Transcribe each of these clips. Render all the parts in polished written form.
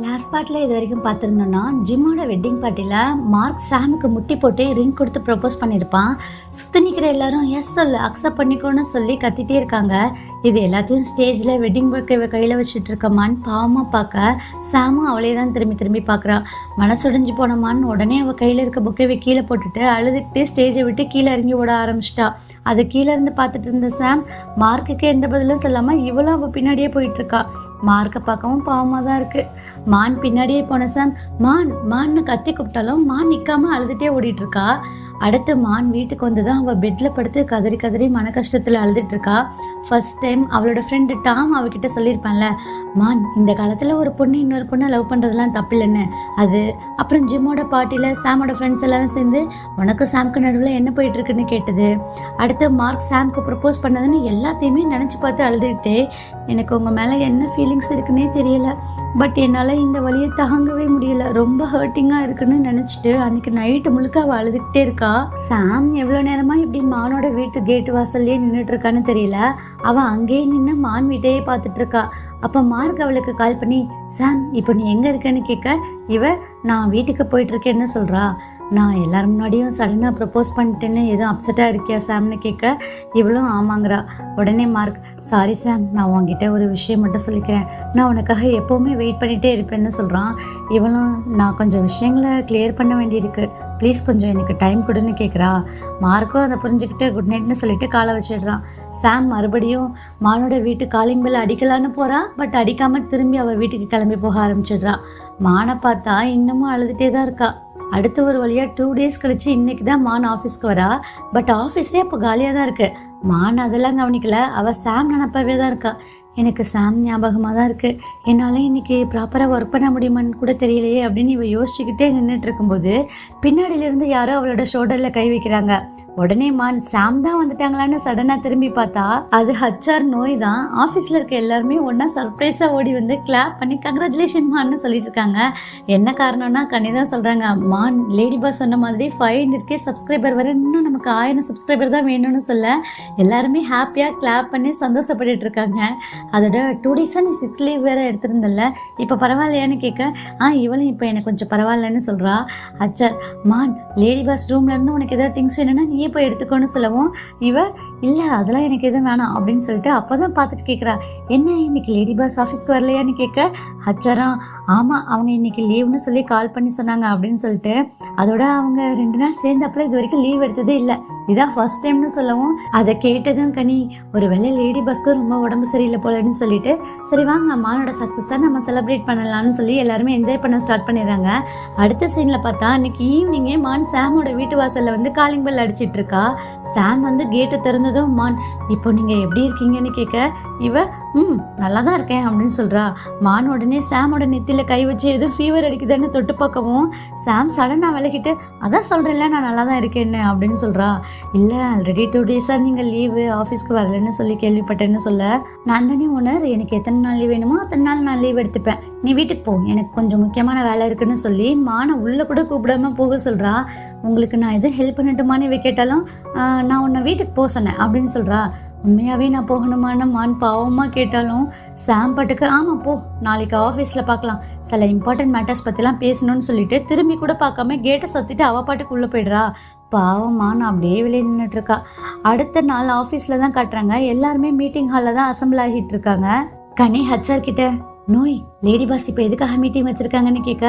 Last பார்ட்டில் இது வரைக்கும் பார்த்துருந்தோன்னா ஜிம்மோட வெட்டிங் பார்ட்டியில் மார்க் சாமுக்கு முட்டி போட்டு ரிங் கொடுத்து ப்ரப்போஸ் பண்ணியிருப்பான். சுற்றி நிற்கிற எல்லாரும் எஸ் சொல்லு அக்செப்ட் பண்ணிக்கோன்னு சொல்லி கத்திட்டே இருக்காங்க. இது எல்லாத்தையும் ஸ்டேஜில் வெட்டிங் புக்கை கையில் வச்சுட்டு இருக்கமான்னு பாவமாக பார்க்க சாமும் அவளே தான் திரும்பி திரும்பி பார்க்குறான். மனசுடைஞ்சு போனமான்னு உடனே அவள் கையில் இருக்க புக்கைவை கீழே போட்டுட்டு அழுதுகிட்டே ஸ்டேஜை விட்டு கீழே இறங்கி ஓட ஆரம்பிச்சிட்டா. அது கீழே இருந்து பார்த்துட்டு இருந்த சாம் மார்க்குக்கு எந்த பதிலும் சொல்லாமல் இவளும் அவள் பின்னாடியே போயிட்டுருக்கா. மார்க்கை பார்க்கவும் பாவமாக தான் இருக்குது. மான் பின்னாடியே போன சாம் மான்னு கத்தி கூப்பிட்டாலும் மான் நிற்காம அழுதுகிட்டே ஓடிட்டு இருக்கா. அடுத்து மான் வீட்டுக்கு வந்ததும் அவள் பெட்டில் படுத்து கதறி கதறி மன கஷ்டத்தில் அழுதுட்டு இருக்கா. ஃபர்ஸ்ட் டைம் அவளோட ஃப்ரெண்டு டாம் அவகிட்ட சொல்லியிருப்பான்ல, மான் இந்த காலத்தில் ஒரு பொண்ணு இன்னொரு பொண்ணை லவ் பண்ணுறதுலாம் தப்பில்லைன்னு. அது அப்புறம் ஜிம்மோட பார்ட்டியில் சாமோட ஃப்ரெண்ட்ஸ் எல்லாரும் சேர்ந்து உனக்கு சாம்க்கு நடுவில் என்ன போயிட்டுருக்குன்னு கேட்டது. அடுத்து மார்க் சாம்க்கு ப்ரப்போஸ் பண்ணதுன்னு எல்லாத்தையுமே நினச்சி பார்த்து அழுதுகிட்டே, எனக்கு உங்கள் மேலே என்ன ஃபீலிங்ஸ் இருக்குன்னே தெரியல, பட் என்னால் இந்த வழியை தாங்கவே முடியல, ரொம்ப ஹர்ட்டிங்காக இருக்குன்னு நினச்சிட்டு அன்றைக்கி நைட்டு முழுக்க அவள் அழுதுகிட்டே இருக்கா. சாம் எவ்வளோ நேரமாக இப்படி மானோட வீட்டு கேட்டு வாசல்லையே நின்றுட்டு இருக்கான்னு தெரியல. அவன் அங்கேயே நின்று மான் வீட்டையே பார்த்துட்டு இருக்கா. அப்போ மார்க் அவளுக்கு கால் பண்ணி, சாம் இப்போ நீ எங்கே இருக்கன்னு கேட்க, நான் வீட்டுக்கு போயிட்டுருக்கேன்னு சொல்கிறா. நான் எல்லாரும் முன்னாடியும் சடனாக ப்ரப்போஸ் பண்ணிட்டேன்னு எதுவும் அப்செட்டாக இருக்கியா சாம்னு கேட்க, இவளும் ஆமாங்கிறா. உடனே மார்க், சாரி சாம், நான் உங்ககிட்ட ஒரு விஷயம் மட்டும் சொல்லிக்கிறேன், நான் உனக்காக எப்போவுமே வெயிட் பண்ணிகிட்டே இருப்பேன்னு சொல்கிறான். இவளும், நான் கொஞ்சம் விஷயங்களை கிளியர் பண்ண வேண்டியிருக்கு, ப்ளீஸ் கொஞ்சம் எனக்கு டைம் கொடுன்னு கேட்குறா. மார்க்கும் அதை புரிஞ்சுக்கிட்டு குட் நைட்னு சொல்லிட்டு காலை வச்சிடுறான். சாம் மறுபடியும் மானோட வீட்டு காலிங் பெல் அடிக்கலான்னு போகிறா. பட் அடிக்காமல் திரும்பி அவள் வீட்டுக்கு கிளம்பி போக ஆரம்பிச்சிடுறா. மானை பார்த்தா இன்னமும் அழுதுகிட்டே தான் இருக்கா. அடுத்து ஒரு வழியாக 2 டேஸ் கழிச்சு இன்றைக்கி தான் மான் ஆஃபீஸ்க்கு வரா. பட் ஆஃபீஸே அப்போ காலியாக தான் இருக்குது. மான் அதெல்லாம் கவனிக்கல. அவள் சாம் நினப்பாவே தான் இருக்கா. எனக்கு சாம் ஞாபகமாக தான் இருக்குது, என்னால் இன்றைக்கி ப்ராப்பராக ஒர்க் பண்ண முடியுமான்னு கூட தெரியலையே அப்படின்னு இவள் யோசிச்சுக்கிட்டே நின்றுட்டு இருக்கும்போது பின்னாடியிலேருந்து யாரோ அவளோட ஷோல்டரில் கை வைக்கிறாங்க. உடனே மான் சாம் தான் வந்துட்டாங்களான்னு சடனாக திரும்பி பார்த்தா அது HR நோய் தான். ஆஃபீஸில் இருக்க எல்லாருமே ஒன்றா சர்ப்ரைஸாக ஓடி வந்து கிளாப் பண்ணி கங்க்ராச்சுலேஷன் மான்னு சொல்லிட்டு இருக்காங்க. என்ன காரணம்னா கனி தான் சொல்கிறாங்க, மான் லேடி பாஸ் சொன்ன மாதிரி 500K சப்ஸ்கிரைபர் வர இன்னும் நமக்கு 1000 சப்ஸ்கிரைபர் தான் வேணும்னு சொல்ல எல்லாருமே ஹாப்பியாக கிளாப் பண்ணி சந்தோஷப்பட்டுட்டு இருக்காங்க. அதோட 2 டேஸாக நீ 6 லீவ் வேறு எடுத்திருந்தல, இப்போ பரவாயில்லையான்னு கேட்க, இவளும் இப்போ எனக்கு கொஞ்சம் பரவாயில்லன்னு சொல்கிறா. அச்சா, மான் லேடி பாஸ் ரூம்லேருந்து உனக்கு எதாவது திங்ஸ் வேணும்னா நீயே போய் எடுத்துக்கோன்னு சொல்லவும் இல்லை அதெல்லாம் எனக்கு எதுவும் வேணாம் அப்படின்னு சொல்லிட்டு அப்போ தான் பார்த்துட்டு கேட்குறா, என்ன இன்னைக்கு லேடி பாஸ் ஆஃபீஸ்க்கு வரலையான்னு கேட்க, அச்சாரா ஆமாம் அவங்க இன்னைக்கு லீவ்னு சொல்லி கால் பண்ணி சொன்னாங்க அப்படின்னு சொல்லிட்டு, அதோட அவங்க 2 நாள் சேர்ந்தப்பல இது வரைக்கும் லீவ் எடுத்ததே இல்லை, இதான் ஃபர்ஸ்ட் டைம்னு சொல்லவும் அதை கேட்டதும் கனி, ஒரு வேளை லேடி பாஸ்க்கு ரொம்ப உடம்பு சரியில்லை போலன்னு சொல்லிட்டு, சரி வாங்க மானோட சக்ஸஸாக நம்ம செலிப்ரேட் பண்ணலாம்னு சொல்லி எல்லாருமே என்ஜாய் பண்ண ஸ்டார்ட் பண்ணிடுறாங்க. அடுத்த சீனில் பார்த்தா அன்னைக்கு ஈவினிங்கே மான் சாமோட வீட்டு வாசலில் வந்து காலிங் பெல் அடிச்சிட்டு இருக்கா. சாம் வந்து கேட்டை திறந்ததும் மான், இப்போ நீங்கள் எப்படி இருக்கீங்கன்னு கேட்க, நல்லா தான் இருக்கேன் அப்படின்னு சொல்கிறா. மான் உடனே சாமோட நெத்தியில் கை வச்சு எதுவும் ஃபீவர் அடிக்குதுன்னு தொட்டு பார்க்கவும் சாம் சடனாக விலகிட்டு, அதான் சொல்கிறேன்ல நான் நல்லா தான் இருக்கேன்னு அப்படின்னு சொல்கிறா. இல்லை ஆல்ரெடி 2 டேஸாக நீங்கள் லீவு ஆஃபீஸ்க்கு வரலன்னு சொல்லி கேள்விப்பட்டேன்னு சொல்ல, நான் தானே ஓனர், எனக்கு எத்தனை நாள் லீவ் வேணுமோ அத்தனை நாள் நான் லீவ் எடுத்துப்பேன், நீ வீட்டுக்கு போ, எனக்கு கொஞ்சம் முக்கியமான வேலை இருக்குன்னு சொல்லி மானை உள்ளே கூட கூப்பிடாம போக சொல்கிறா. உங்களுக்கு நான் எதுவும் ஹெல்ப் பண்ணட்டுமான்னு இவ கேட்டாலும் நான் உன்னை வீட்டுக்கு போக சொன்னேன் அப்படின்னு சொல்கிறா. உண்மையாகவே நான் போகணுமான மான் பாவமாக கேட்டாலும் சாம் பாட்டுக்கு ஆமாம் போ, நாளைக்கு ஆஃபீஸில் பார்க்கலாம், சில இம்பார்ட்டன்ட் மேட்டர்ஸ் பற்றிலாம் பேசணும்னு சொல்லிட்டு திரும்பி கூட பார்க்காம கேட்டை சத்திட்டு அவள் பாட்டுக்கு உள்ளே போய்டுறா. பாவமாக நான் அப்படியே வெளியே நின்றுட்டுருக்கா. அடுத்த நாள் ஆஃபீஸில் தான் காட்டுறாங்க. எல்லாருமே மீட்டிங் ஹாலில் தான் அசம்பிள் ஆகிட்டு இருக்காங்க. கனி HR கிட்ட, நோய் லேடி பாஸ் இப்போ எதுக்காக மீட்டிங் வச்சுருக்காங்கன்னு கேட்க,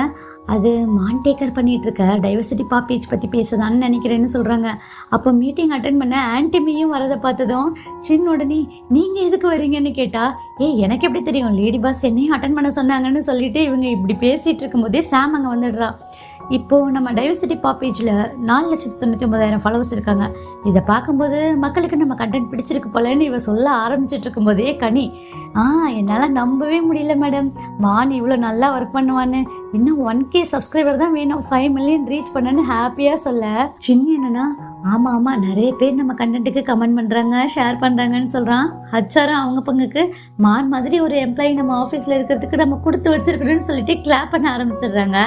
அது மான் டேக்கர் பண்ணிகிட்டு இருக்க டைவர்சிட்டி பாப்பேஜ் பற்றி பேசுதான்னு நினைக்கிறேன்னு சொல்கிறாங்க. அப்போ மீட்டிங் அட்டன் பண்ண ஆன்டிமியும் வரதை பார்த்ததும் சின்ன உடனே நீங்கள் எதுக்கு வரீங்கன்னு கேட்டால், எனக்கு எப்படி தெரியும், லேடி பாஸ் என்னையும் அட்டன் பண்ண சொன்னாங்கன்னு சொல்லிட்டு இவங்க இப்படி பேசிகிட்டு இருக்கும்போதே சாம் அங்கே வந்துடுறா. இப்போது நம்ம டைவர்சிட்டி பாப்பேஜில் 4,99,000 ஃபாலோவர்ஸ் இருக்காங்க. இதை பார்க்கும்போது மக்களுக்கு நம்ம கண்டென்ட் பிடிச்சிருக்கு போலன்னு இவ சொல்ல ஆரம்பிச்சிட்டு இருக்கும்போதே கனி, என்னால் நம்பவே முடியல மேடம், மான் இவ்வளோ நல்லா ஒர்க் பண்ணுவான்னு, இன்னும் 1K சப்ஸ்கிரைபர் தான் வேணும் 5 மில்லியன் ரீச் பண்ணன்னு ஹாப்பியாக சொல்ல, சின்ன என்னன்னா ஆமாம் நிறைய பேர் நம்ம கண்டென்ட்டுக்கு கமெண்ட் பண்ணுறாங்க ஷேர் பண்ணுறாங்கன்னு சொல்கிறான். HR அவங்க பங்குக்கு மான் மாதிரி ஒரு எம்ப்ளாயி நம்ம ஆஃபீஸில் இருக்கிறதுக்கு நம்ம கொடுத்து வச்சிருக்கணும்னு சொல்லிட்டு கிளாப் பண்ண ஆரம்பிச்சிடுறாங்க.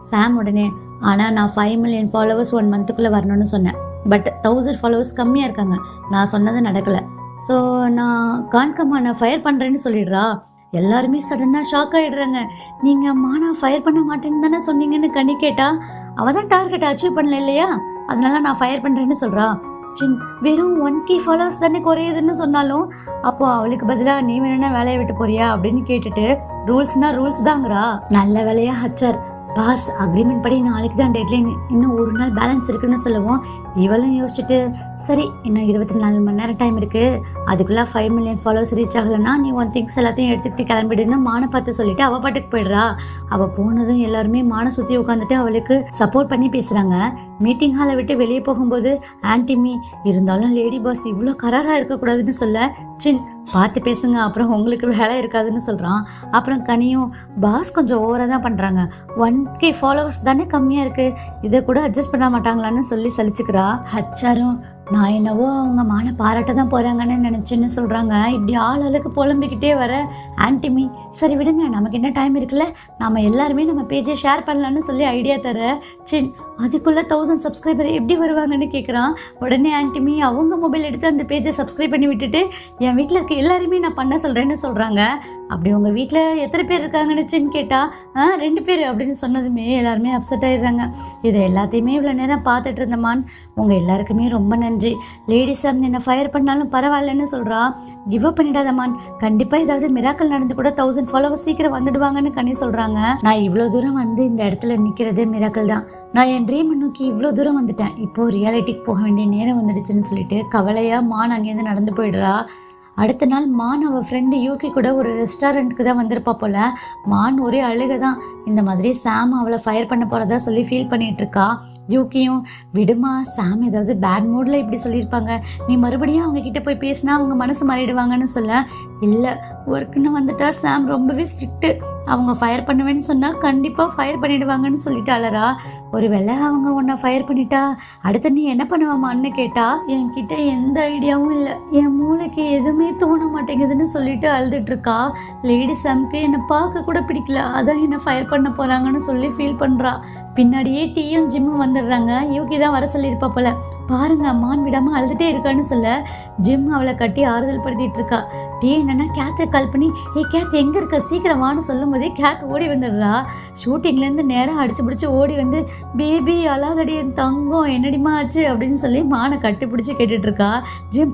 சாம் உடனே, ஆனால் நான் 5 மில்லியன் ஃபாலோவர்ஸ் 1 மந்த்துக்குள்ளே வரணும்னு சொன்னேன், பட் 1000 ஃபாலோவர்ஸ் கம்மியாக இருக்காங்க, நான் சொன்னது நடக்கலை, ஸோ நான் கான்கம்மா நான் ஃபயர் பண்ணுறேன்னு சொல்லிடுறா. எல்லாருமே சடனாக ஷாக் ஆகிடுறாங்க. நீங்கள் மானா ஃபயர் பண்ண மாட்டேன்னு தானே சொன்னீங்கன்னு கனி கேட்டா, அவள் தான் டார்கெட் அச்சீவ் பண்ணல இல்லையா, அதனால நான் ஃபயர் பண்ணுறேன்னு சொல்கிறா. வெறும் 1K ஃபாலோவர்ஸ் தானே குறையுதுன்னு சொன்னாலும் அப்போ அவளுக்கு பதிலாக நீ வேணும்னா வேலையை விட்டு போறியா அப்படின்னு கேட்டுட்டு ரூல்ஸ்னா ரூல்ஸ் தாங்கிறா. நல்ல வேலையா ஹச்சர் பாஸ் அக்ரிமெண்ட் படி நாளைக்கு தான் டெட்லைன், இன்னும் ஒரு நாள் பேலன்ஸ் இருக்குன்னு சொல்லவும் இவளும் யோசிச்சுட்டு சரி இன்னும் 24 மணி நேரம் டைம் இருக்கு, அதுக்குள்ள 5 மில்லியன் ஃபாலோவர்ஸ் ரீச் ஆகலைன்னா நீ உன் திங்ஸ் எல்லாத்தையும் எடுத்துக்கிட்டு கிளம்பிடுன்னு மானை பார்த்து சொல்லிட்டு அவள் பாட்டுக்கு போயிடுறா. அவள் போனதும் எல்லாருமே மானை சுற்றி உட்காந்துட்டு அவளுக்கு சப்போர்ட் பண்ணி பேசுகிறாங்க. மீட்டிங் ஹாலை விட்டு வெளியே போகும்போது ஆன்டிமி இருந்தாலும் லேடி பாஸ் இவ்வளோ கராராக இருக்கக்கூடாதுன்னு சொல்ல பார்த்து பேசுங்க அப்புறம் உங்களுக்கு வேலை இருக்காதுன்னு சொல்கிறான். அப்புறம் கனியும் பாஸ் கொஞ்சம் ஓவராக தான் பண்ணுறாங்க, 1K ஃபாலோவர்ஸ் தானே கம்மியாக இருக்குது, இதை கூட அட்ஜஸ்ட் பண்ண மாட்டாங்களான்னு சொல்லி சலிச்சுக்கிறா. ஹச்சாரும் நான் என்னவோ அவங்க மான பாராட்ட தான் போகிறாங்கன்னு நினச்சின்னு சொல்கிறாங்க. இப்படி ஆளுக்கு புலம்பிக்கிட்டே வர ஆன்டிமி சரி விடுங்க நமக்கு என்ன டைம் இருக்குல்ல, நம்ம எல்லாருமே நம்ம பேஜை ஷேர் பண்ணலான்னு சொல்லி ஐடியா தர அதுக்குள்ளே 1000 சப்ஸ்கிரைபர் எப்படி வருவாங்கன்னு கேட்குறான். உடனே ஆன்டிமி அவங்க மொபைல் எடுத்து அந்த பேஜை சப்ஸ்கிரைப் பண்ணி விட்டுட்டு என் வீட்டில் இருக்க எல்லாருமே நான் பண்ண சொல்கிறேன்னு சொல்கிறாங்க. அப்படி உங்கள் வீட்டில் எத்தனை பேர் இருக்காங்கன்னு கேட்டால் 2 பேர் அப்படின்னு சொன்னதுமே எல்லாருமே அப்செட் ஆகிடுறாங்க. இதை எல்லாத்தையுமே இவ்வளோ நேரம் பார்த்துட்டு இருந்தமான் உங்கள் எல்லாருக்குமே ரொம்ப நன்றி, லேடிஸ் என்னை ஃபயர் பண்ணாலும் பரவாயில்லன்னு சொல்கிறா. கிவ் அப் பண்ணிடாதமான், கண்டிப்பாக ஏதாவது மிராக்கல் நடந்து கூட 1000 ஃபாலோவர்ஸ் சீக்கிரம் வந்துடுவாங்கன்னு கனி சொல்கிறாங்க. நான் இவ்வளோ தூரம் வந்து இந்த இடத்துல நிற்கிறதே மிராக்கல் தான், நான் என் ட்ரீம் நோக்கி இவ்வளோ தூரம் வந்துட்டேன், இப்போது ரியாலிட்டிக்கு போக வேண்டிய நேரம் வந்துடுச்சுன்னு சொல்லிட்டு கவலையாக மான் அங்கேருந்து நடந்து போயிடுறா. அடுத்த நாள் மான் அவள் ஃப்ரெண்டு யூகி கூட ஒரு ரெஸ்டாரண்ட்டுக்கு தான் வந்திருப்பா போல். மான் ஒரே அழுகை தான், இந்த மாதிரி சாம் அவளை ஃபயர் பண்ண போகிறதா சொல்லி ஃபீல் பண்ணிகிட்ருக்கா. யூகியும் விடுமா, சாம் ஏதாவது பேட் மூடில் இப்படி சொல்லியிருப்பாங்க, நீ மறுபடியும் அவங்கக்கிட்ட போய் பேசினா அவங்க மனசு மாறிடுவாங்கன்னு சொல்ல. இல்லை ஒர்க்குன்னு வந்துட்டா சாம் ரொம்பவே ஸ்ட்ரிக்ட்டு, அவங்க ஃபயர் பண்ணுவேன்னு சொன்னால் கண்டிப்பாக ஃபயர் பண்ணிடுவாங்கன்னு சொல்லிட்டு அழறா. ஒருவேளை அவங்க உன்னை ஃபயர் பண்ணிட்டா அடுத்து நீ என்ன பண்ணுவாமான்னு கேட்டா, என்கிட்ட எந்த ஐடியாவும் இல்லை, என் மூளைக்கு எதுவுமே தோண மாட்டேங்குதுன்னு சொல்லிட்டு அழுதுட்டு இருக்கா. லேடி சாம்க்கு என்னை பார்க்க கூட பிடிக்கல, அதான் என்னை ஃபயர் பண்ண போகிறாங்கன்னு சொல்லி ஃபீல் பண்ணுறா. பின்னாடியே டீயும் ஜிம்மும் வந்துடுறாங்க. யூகி தான் வர சொல்லியிருப்பா போல. பாருங்க மான் விடாமல் அழுதுகிட்டே இருக்கான்னு சொல்ல ஜிம் அவளை கட்டி ஆறுதல் படுத்திட்டு இருக்கா. டீ என்னன்னா கேத்தை கால் பண்ணி கேத் எங்கே இருக்க சீக்கிரம் வான்னு சொல்லும் போதே கேத் ஓடி வந்துடுறா. ஷூட்டிங்லேருந்து நேராக அடிச்சு பிடிச்சி ஓடி வந்து பேபி அழாதடி என் தங்கம் என்னடிமா ஆச்சு அப்படின்னு சொல்லி மானை கட்டி பிடிச்சி கேட்டுட்டு இருக்கா. ஜிம்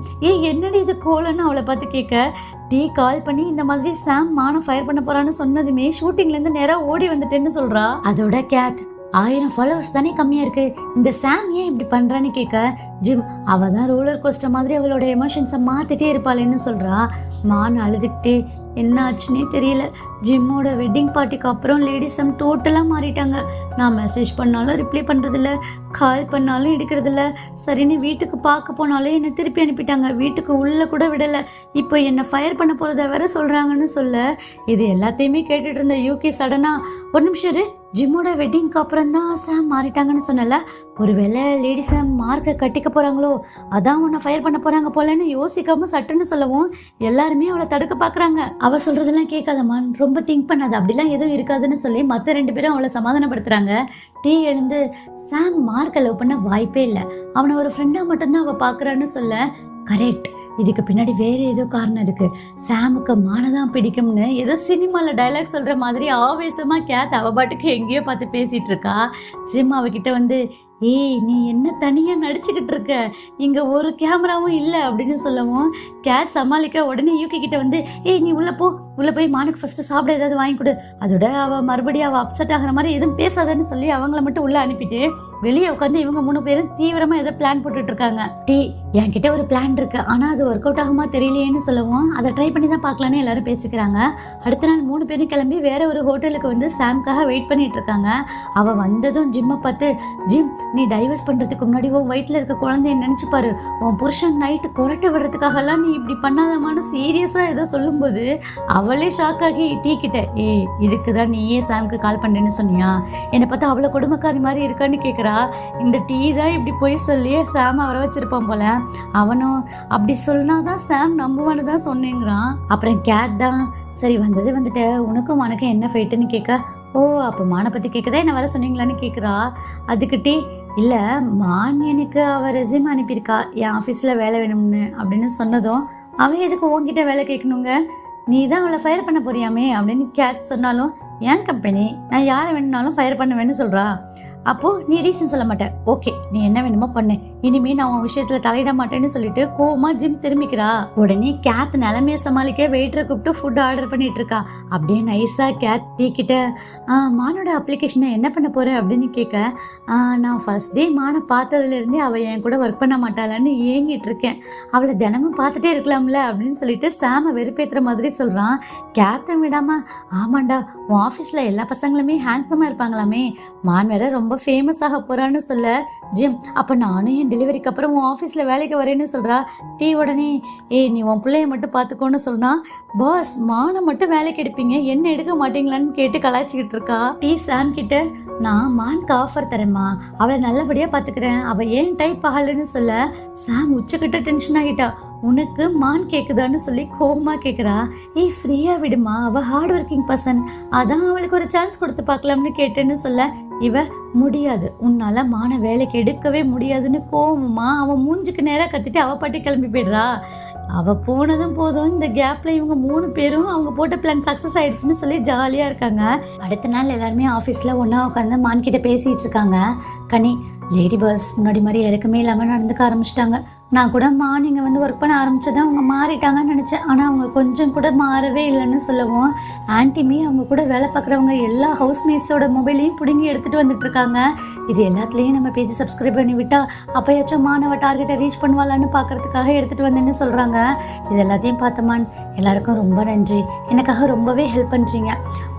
என்னடி இது கோலன்னு அவளை பார்த்து கேட்க டீ கால் பண்ணி இந்த மாதிரி சாம் மானை ஃபயர் பண்ண போறான்னு சொன்னதுமே ஷூட்டிங்லேருந்து நேராக ஓடி வந்துட்டேன்னு சொல்றா. அதோட கேத் 1000 ஃபாலோவர்ஸ் தானே கம்மியாக இருக்குது, இந்த சாம் ஏன் இப்படி பண்ணுறான்னு கேட்க ஜிம் அவள் தான் ரோலர் கோஸ்டர் மாதிரி அவளோட எமோஷன்ஸை மாற்றிட்டே இருப்பாளேன்னு சொல்கிறா. மான் அழுதுகிட்டே என்ன ஆச்சுன்னே தெரியல, ஜிம்மோட வெட்டிங் பார்ட்டிக்கு அப்புறம் லேடிஸ் டோட்டலாக மாறிட்டாங்க, நான் மெசேஜ் பண்ணாலும் ரிப்ளை பண்ணுறதில்ல, கால் பண்ணாலும் எடுக்கிறதில்ல, சரின்னு வீட்டுக்கு பார்க்க போனாலும் என்னை திருப்பி அனுப்பிட்டாங்க, வீட்டுக்கு உள்ளே கூட விடலை, இப்போ என்னை ஃபயர் பண்ண போகிறத வேற சொல்கிறாங்கன்னு சொல்ல. இது எல்லாத்தையுமே கேட்டுட்டு இருந்த யூகி சடனாக ஒரு நிமிஷம் ஜிம்மோட வெட்டிங்க்கு அப்புறம் தான் சாம் மாறிட்டாங்கன்னு சொன்னல, ஒருவேளை லேடி சாம் மார்க்கை கட்டிக்க போகிறாங்களோ அதான் உன்னை ஃபயர் பண்ண போகிறாங்க போலன்னு யோசிக்காமல் சட்டுன்னு சொல்லவும் எல்லாருமே அவளை தடுக்க பார்க்குறாங்க. அவள் சொல்கிறதெல்லாம் கேட்காதம்மான், ரொம்ப திங்க் பண்ணாது, அப்படிலாம் எதுவும் இருக்காதுன்னு சொல்லி மற்ற 2 பேரும் அவளை சமாதானப்படுத்துகிறாங்க. டீ எழுந்து சாம் மார்க்கை லவ் பண்ண வாய்ப்பே இல்லை, அவனை ஒரு ஃப்ரெண்டாக மட்டும்தான் அவள் பார்க்குறான்னு சொல்ல. கரெக்ட், இதுக்கு பின்னாடி வேற ஏதோ காரணம் இருக்கு, சாமுக்கு மானதான் பிடிக்கும்னு ஏதோ சினிமாவில் டைலாக் சொல்ற மாதிரி ஆவேசமா கேத் அவ பாட்டுக்கு எங்கேயோ பார்த்து பேசிட்டு இருக்கா. ஜிம் அவகிட்ட வந்து நீ என்ன தனியாக நடிச்சுக்கிட்டு இருக்க, இங்கே ஒரு கேமராவும் இல்லை அப்படின்னு சொல்லவும் கேட் சமாளிக்க உடனே யூகி கிட்ட வந்து நீ உள்ளே போய் மானுக்கு ஃபஸ்ட்டு சாப்பிட ஏதாவது வாங்கி கொடு, அதோட அவள் மறுபடியும் அவள் அப்செட் ஆகிற மாதிரி எதுவும் பேசாதன்னு சொல்லி அவங்கள மட்டும் உள்ளே அனுப்பிட்டு வெளியே உட்காந்து இவங்க 3 பேரும் தீவிரமாக ஏதோ பிளான் போட்டுட்டு இருக்காங்க. என்கிட்ட ஒரு பிளான் இருக்கு, ஆனால் அது ஒர்க் அவுட் ஆகுமா தெரியலையேன்னு சொல்லவும் அதை ட்ரை பண்ணி தான் பார்க்கலான்னு எல்லாரும் பேசிக்கிறாங்க. அடுத்த நாள் 3 பேரும் கிளம்பி வேற ஒரு ஹோட்டலுக்கு வந்து சாம்காக வெயிட் பண்ணிட்டு இருக்காங்க. அவள் வந்ததும் ஜிம்மை பார்த்து ஜிம் நீ டைவர்ஸ் பண்ணுறதுக்கு முன்னாடி உன் வயிற்றில் இருக்க குழந்தைய நினச்சி பாரு, உன் புருஷன் நைட்டு கொரட்டை விடுறதுக்காகலாம் நீ இப்படி பண்ணாதமான சீரியஸாக ஏதோ சொல்லும்போது அவளே ஷாக் ஆகி டீ கிட்ட இதுக்கு தான் நீயே சாம்க்கு கால் பண்ணுறேன்னு சொன்னியா, என்னை பார்த்தா அவ்வளோ கொடுமைக்காரி மாதிரி இருக்கான்னு கேட்குறா. இந்த டீ தான் இப்படி போய் சொல்லி சாம் வர வச்சிருப்பான் போல, அவனும் அப்படி சொன்னாதான் சாம் நம்புவான்னு தான் சொன்னேங்கிறான். அப்புறம் கேட் தான் சரி வந்துட்டு உனக்கும் என்ன ஃபைட்டுன்னு கேட்க அப்போ மானை பற்றி கேட்குதா என்ன வர சொன்னீங்களான்னு கேட்குறா. அதுக்கிட்டே இல்லை மான் எனக்கு அவள் ரெஸ்யூம் அனுப்பியிருக்கா என் ஆஃபீஸில் வேலை வேணும்னு அப்படின்னு சொன்னதும் அவன் எதுக்கு உங்ககிட்ட வேலை கேட்கணுங்க, நீ தான் அவளை ஃபயர் பண்ண போறியாமே அப்படின்னு கேட் சொன்னாலும் ஏன் கம்பெனி நான் யாரை வேணும்னாலும் ஃபயர் பண்ணுவேன்னு சொல்றா. அப்போ நீ ரீசன் சொல்ல மாட்டேன். ஓகே, நீ என்ன வேணுமோ பண்ணு, இனிமே நான் உன் விஷயத்துல தலையிட மாட்டேன்னு சொல்லிட்டு கோவமா ஜிம் திரும்பிக்கிறா. உடனே கேத் நிலைமைய சமாளிக்க வெயிட்டரை கூப்பிட்டு ஃபுட் ஆர்டர் பண்ணிட்டு இருக்கா. அப்படியே நைஸா கேத் டீ கிட்ட மானோட அப்ளிகேஷனை என்ன பண்ண போற அப்படின்னு கேட்க, நான் ஃபர்ஸ்ட் டே மானை பார்த்ததுல இருந்தே அவ என் கூட ஒர்க் பண்ண மாட்டாளான்னு ஏங்கிட்டு இருக்கேன், அவளை தினமும் பார்த்துட்டே இருக்கலாம்ல அப்படின்னு சொல்லிட்டு சாம வெறுப்பேத்துற மாதிரி சொல்றான். கேப்டன் விடாம, ஆமாண்டா உன் ஆஃபீஸ்ல எல்லா பசங்களுமே ஹேண்ட்ஸமா இருப்பாங்களாமே, மான் வேற ரொம்ப ஃபேமஸ் ஆக போறான்னு சொல்ல ஜிம், அப்ப நானும் என் டெலிவரிக்கு அப்புறம் உன் ஆஃபீஸ்ல வேலைக்கு வரேன்னு சொல்றா. டீ உடனே நீ உன் பிள்ளைய மட்டும் பார்த்துக்கோன்னு சொன்னா, பாஸ் மானை மட்டும் வேலைக்கு எடுப்பீங்க என்ன எடுக்க மாட்டீங்களான்னு கேட்டு கலாய்ச்சிக்கிட்டு இருக்கா. டீ சாம் கிட்ட, நான் மானுக்கு ஆஃபர் தரேம்மா, அவளை நல்லபடியா பாத்துக்கிறேன், அவ ஏன் டைப் ஆகலன்னு சொல்ல சாம் உச்சக்கிட்ட டென்ஷன் ஆகிட்டா. உனக்கு மான் கேக்குதான்னு சொல்லி கோவமா கேக்குறா. ஃப்ரீயா விடுமா, அவ ஹார்ட் ஒர்க்கிங் பர்சன், அதான் அவளுக்கு ஒரு சான்ஸ் கொடுத்து பார்க்கலாம்னு கேட்டேன்னு சொல்ல இவ முடியாது, உன்னால மான வேலைக்கு எடுக்கவே முடியாதுன்னு கோவமா அவன் மூஞ்சுக்கு நேரா கத்திட்டு அவ பாட்டி கிளம்பி போயிடுறா. அவ போனதும் போதும், இந்த கேப்ல இவங்க 3 பேரும் அவங்க போட்ட பிளான் சக்சஸ் ஆயிடுச்சுன்னு சொல்லி ஜாலியா இருக்காங்க. அடுத்த நாள் எல்லாருமே ஆஃபீஸ்ல ஒன்னா உட்காந்து மான் கிட்ட பேசிட்டு இருக்காங்க. கனி, லேடி பர்ஸ் முன்னாடி மாதிரி இறக்கமே இல்லாமல் நடந்துக்க ஆரம்பிச்சிட்டாங்க. நான் கூட மார்னிங் வந்து ஒர்க் பண்ண ஆரம்பிச்சதான் அவங்க மாறிட்டாங்கன்னு நினச்சேன், ஆனால் அவங்க கொஞ்சம் கூட மாறவே இல்லைன்னு சொல்லவும், ஆன்டிமி அவங்க கூட வேலை பார்க்குறவங்க எல்லா ஹவுஸ்மேட்ஸோட மொபைலையும் பிடுங்கி எடுத்துகிட்டு வந்துட்டு இருக்காங்க. இது எல்லாத்துலேயும் நம்ம பேஜ் சப்ஸ்கிரைப் பண்ணி விட்டா அப்போயாச்சும் மாணவ டார்கெட்டை ரீச் பண்ணுவாளான்னு பார்க்கறதுக்காக எடுத்துகிட்டு வந்தேன்னு சொல்கிறாங்க. இது எல்லாத்தையும் பார்த்தமான் எல்லாருக்கும் ரொம்ப நன்றி, எனக்காக ரொம்பவே ஹெல்ப் பண்ணுறீங்க.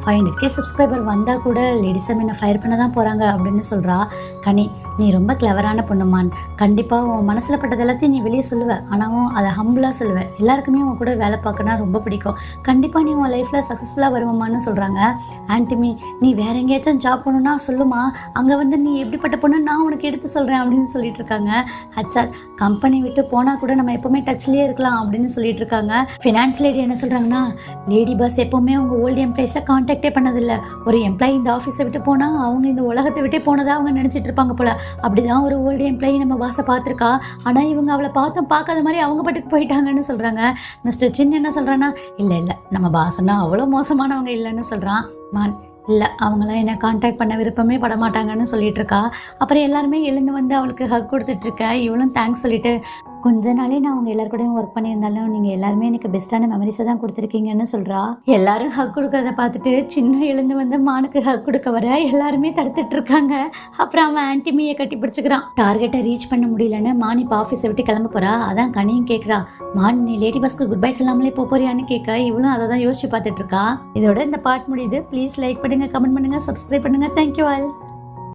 500K சப்ஸ்கிரைபர் வந்தால் கூட லேடிஸை என்னை ஃபயர் பண்ண தான் போகிறாங்க அப்படின்னு சொல்கிறா. கனி, நீ ரொம்ப கிளவரான பொண்ணுமான், கண்டிப்பாக உன் மனசில் பட்டது எல்லாத்தையும் நீ வெளியே சொல்லுவேன், ஆனாலும் அதை ஹம்பிளாக சொல்லுவேன், எல்லாருக்குமே உன் கூட வேலை பார்க்கனா ரொம்ப பிடிக்கும், கண்டிப்பாக நீ உன் லைஃப்பில் சக்ஸஸ்ஃபுல்லாக வருவமான்னு சொல்கிறாங்க. ஆன்டிமி, நீ வேற எங்கேயாச்சும் ஜாப் பண்ணணுன்னா சொல்லுமா, அங்கே வந்து நீ எப்படிப்பட்ட பொண்ணு நான் உனக்கு எடுத்து சொல்கிறேன் அப்படின்னு சொல்லிட்டு இருக்காங்க. ஹச்ஆர், கம்பெனி விட்டு போனால் கூட நம்ம எப்போவுமே டச்லேயே இருக்கலாம் அப்படின்னு சொல்லிட்டு இருக்காங்க. ஃபினான்ஸ் லேடி என்ன சொல்கிறாங்கன்னா, லேடி பாஸ் எப்போவுமே அவங்க ஓல்டு எம்ப்ளாயிஸை கான்டாக்டே பண்ணதில்லை, ஒரு எம்ப்ளாயி இந்த ஆஃபீஸை விட்டு போனால் அவங்க இந்த உலகத்தை விட்டே போனதாக அவங்க நினச்சிட்டு இருப்பாங்க போல, அப்படிதான் ஒரு ஓல்டு எம்ப்ளாயி நம்ம பாஸை பார்த்துருக்கா, ஆனால் இவங்க அவளை பார்த்தோம் பார்க்காத மாதிரி அவங்க பாட்டுக்கு போயிட்டாங்கன்னு சொல்கிறாங்க. மிஸ்டர் சின் என்ன சொல்கிறான்னா, இல்லை நம்ம பாஸ்னா அவ்வளோ மோசமானவங்க இல்லைன்னு சொல்கிறான். மான், இல்லை அவங்களாம் என்னை கான்டாக்ட் பண்ண விருப்பமே பட மாட்டாங்கன்னு சொல்லிட்டு இருக்கா. அப்புறம் எல்லாருமே எழுந்து வந்து அவளுக்கு ஹக் கொடுத்துட்ருக்க. இவளும் தேங்க்ஸ் சொல்லிட்டு, கொஞ்ச நாளே நான் அவங்க எல்லாருக்கூடையும் ஒர்க் பண்ணியிருந்தாலும் நீங்கள் எல்லாருமே எனக்கு பெஸ்ட்டான மெமரிஸை தான் கொடுத்துருக்கீங்கன்னு சொல்கிறா. எல்லாரும் ஹக் கொடுக்கறத பார்த்துட்டு சின்ன எழுந்து வந்து மானுக்கு ஹக் கொடுக்க வர எல்லாருமே தடுத்துட்டு இருக்காங்க. அப்புறம் அவன் ஆன்டிமியை கட்டி பிடிச்சிக்கிறான். டார்கெட்டை ரீச் பண்ண முடியலன்னு மான் இப்போ ஆஃபீஸை விட்டு கிளம்ப போறா. அதான் கனியும் கேட்குறா, மான் நீ லேடி பஸ்க்கு குட் பை சொல்லாமலே போறியான்னு கேட்க இவளும் அதை தான் யோசிச்சு பார்த்துட்டு இருக்கா. இதோட இந்த பார்ட் முடியுது. ப்ளீஸ் லைக் பண்ணுங்க, கமெண்ட் பண்ணுங்க, சப்ஸ்கிரைப் பண்ணுங்க. Thank you all.